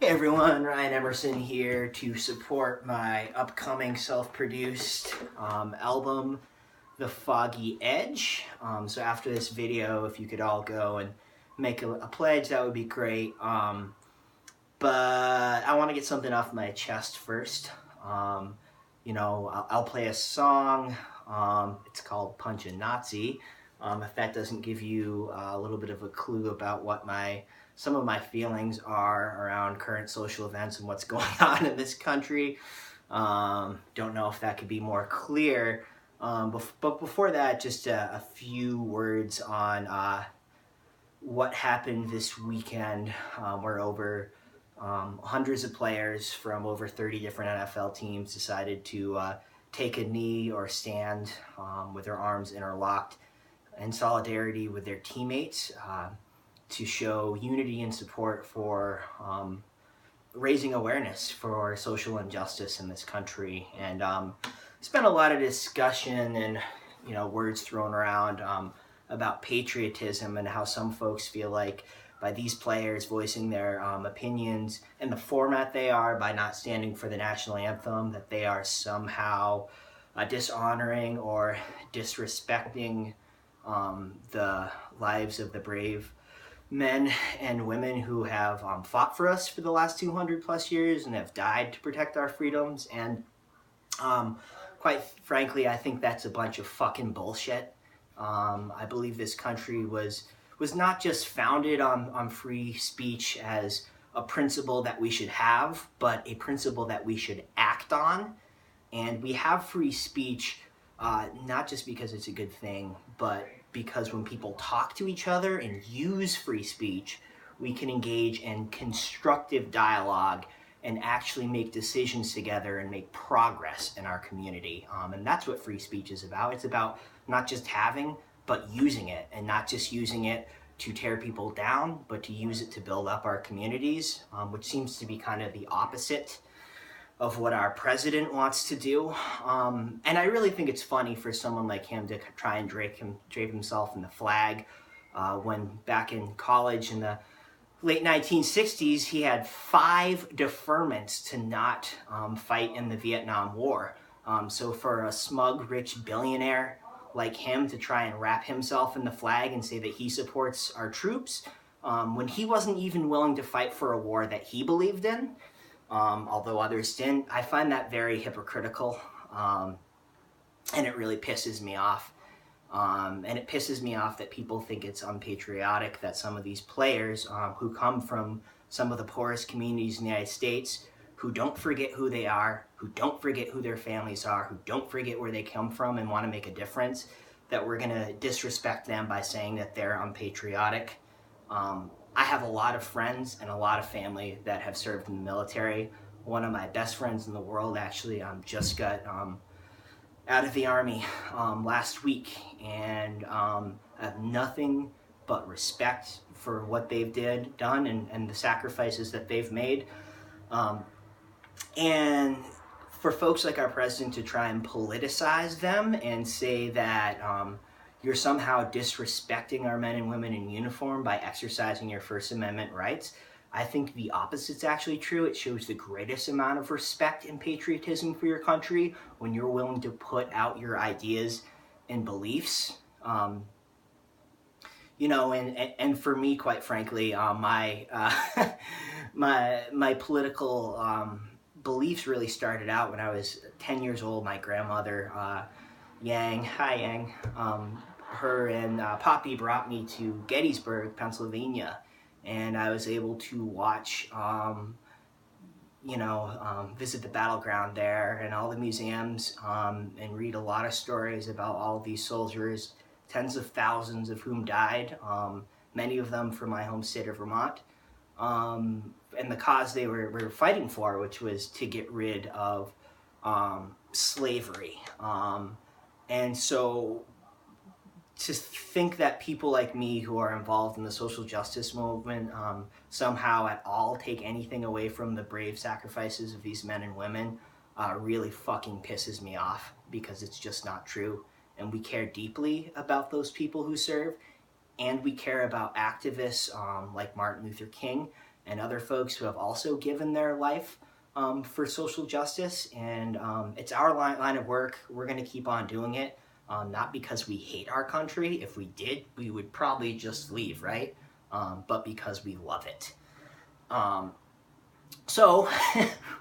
Hey everyone, Ryan Emerson here to support my upcoming self-produced album, The Foggy Edge. So after this video, if you could all go and make a pledge, that would be great. But I want to get something off my chest first. I'll play a song. It's called Punchin' Nazi. If that doesn't give you a little bit of a clue about what some of my feelings are around current social events and what's going on in this country, don't know if that could be more clear. But before that, just a few words on what happened this weekend, where over hundreds of players from over 30 different NFL teams decided to take a knee or stand with their arms interlocked in solidarity with their teammates to show unity and support for raising awareness for social injustice in this country. And there's been a lot of discussion and words thrown around about patriotism and how some folks feel like by these players voicing their opinions in the format they are, by not standing for the national anthem, that they are somehow dishonoring or disrespecting the lives of the brave men and women who have fought for us for the last 200 plus years and have died to protect our freedoms. And quite frankly, I think that's a bunch of fucking bullshit. I believe this country was not just founded on free speech as a principle that we should have, but a principle that we should act on. And we have free speech not just because it's a good thing, but because when people talk to each other and use free speech, we can engage in constructive dialogue and actually make decisions together and make progress in our community. And that's what free speech is about. It's about not just having, but using it, and not just using it to tear people down, but to use it to build up our communities, which seems to be kind of the opposite of what our president wants to do. And I really think it's funny for someone like him to try and drape himself in the flag, when back in college in the late 1960s, he had 5 deferments to not fight in the Vietnam War. So for a smug, rich billionaire like him to try and wrap himself in the flag and say that he supports our troops, when he wasn't even willing to fight for a war that he believed in, although others didn't, I find that very hypocritical, and it really pisses me off. And it pisses me off that people think it's unpatriotic that some of these players who come from some of the poorest communities in the United States, who don't forget who they are, who don't forget who their families are, who don't forget where they come from and want to make a difference, that we're going to disrespect them by saying that they're unpatriotic. I have a lot of friends and a lot of family that have served in the military. One of my best friends in the world actually just got out of the Army last week, and I have nothing but respect for what they've done and the sacrifices that they've made. And for folks like our president to try and politicize them and say that you're somehow disrespecting our men and women in uniform by exercising your First Amendment rights, I think the opposite's actually true. It shows the greatest amount of respect and patriotism for your country when you're willing to put out your ideas and beliefs. And for me, quite frankly, my political beliefs really started out when I was 10 years old. My grandmother, Yang, her and Poppy brought me to Gettysburg, Pennsylvania, and I was able to watch, visit the battleground there and all the museums, and read a lot of stories about all of these soldiers, tens of thousands of whom died, many of them from my home state of Vermont, and the cause they were fighting for, which was to get rid of slavery. And so to think that people like me who are involved in the social justice movement somehow at all take anything away from the brave sacrifices of these men and women really fucking pisses me off, because it's just not true. And we care deeply about those people who serve, and we care about activists like Martin Luther King and other folks who have also given their life for social justice. And it's our line of work. We're going to keep on doing it, not because we hate our country. If we did, we would probably just leave, right? But because we love it. So,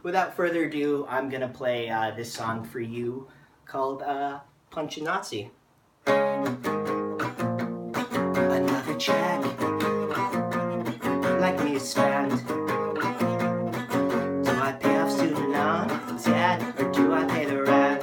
without further ado, I'm going to play this song for you called Punch a Nazi. Another check, like me to spend. Do I pay off student loan, debt, or do I pay the rent?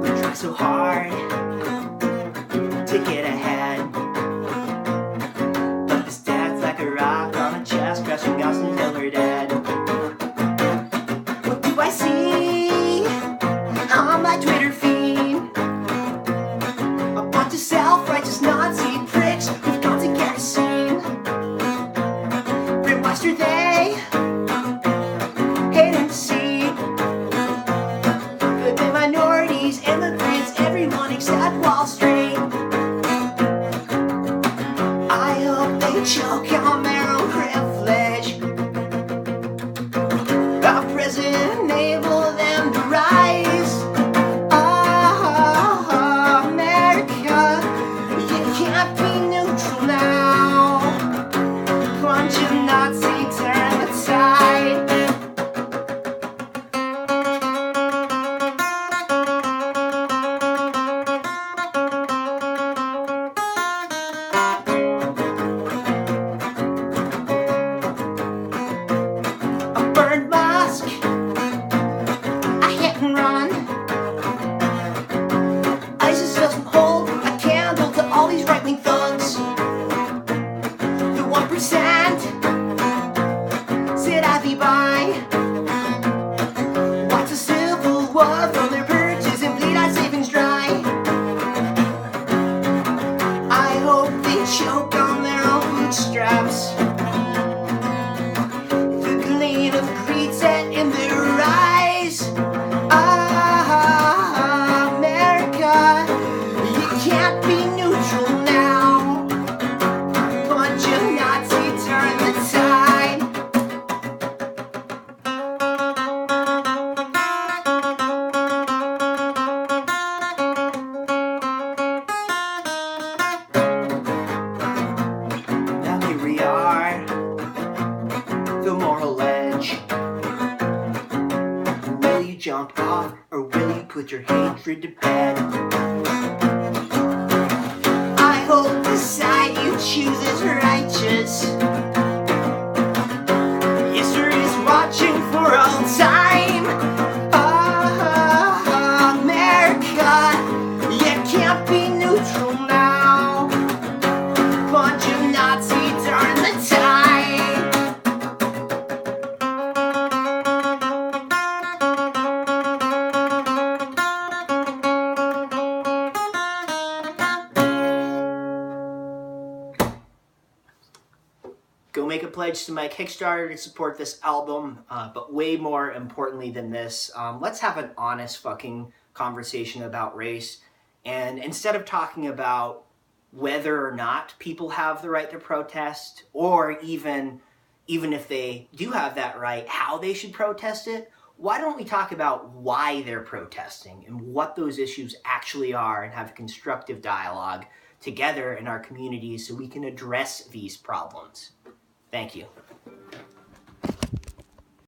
We try so hard to get ahead, but this dad's like a rock on a chest, crushing us until we're dead. What do I see on my Twitter feed? A bunch of self-righteous Nazi pricks who've gone to kerosene. Brainwashed they hate and deceit. But the minorities, immigrants, everyone except Wall Street. I hope they choke on their own privilege. Our president enabled them to rise. Oh, America, you can't be neutral now. Punch a Nazi, turn the tide. A burned mosque, a hit and run. ISIS doesn't hold a candle to all these right-wing thugs. The 1% sit idly by, watch a civil war from their perches and bleed our savings dry. I hope they choke on their own bootstraps. The gleam of greed set in their eyes. Ah, America, you can't be neutral now. Punch a Nazi, turn the tide. Now here we are, the moral edge. Will you jump off, or will you put your hatred to bed? I hope the side you choose is righteous. History's watching for all time. Ah, America, you can't be neutral now. Punch a Nazi, turn the tide. Go make a pledge to my Kickstarter to support this album, but way more importantly than this, let's have an honest fucking conversation about race. And instead of talking about whether or not people have the right to protest, or even if they do have that right, how they should protest it, why don't we talk about why they're protesting and what those issues actually are, and have a constructive dialogue together in our communities so we can address these problems. Thank you.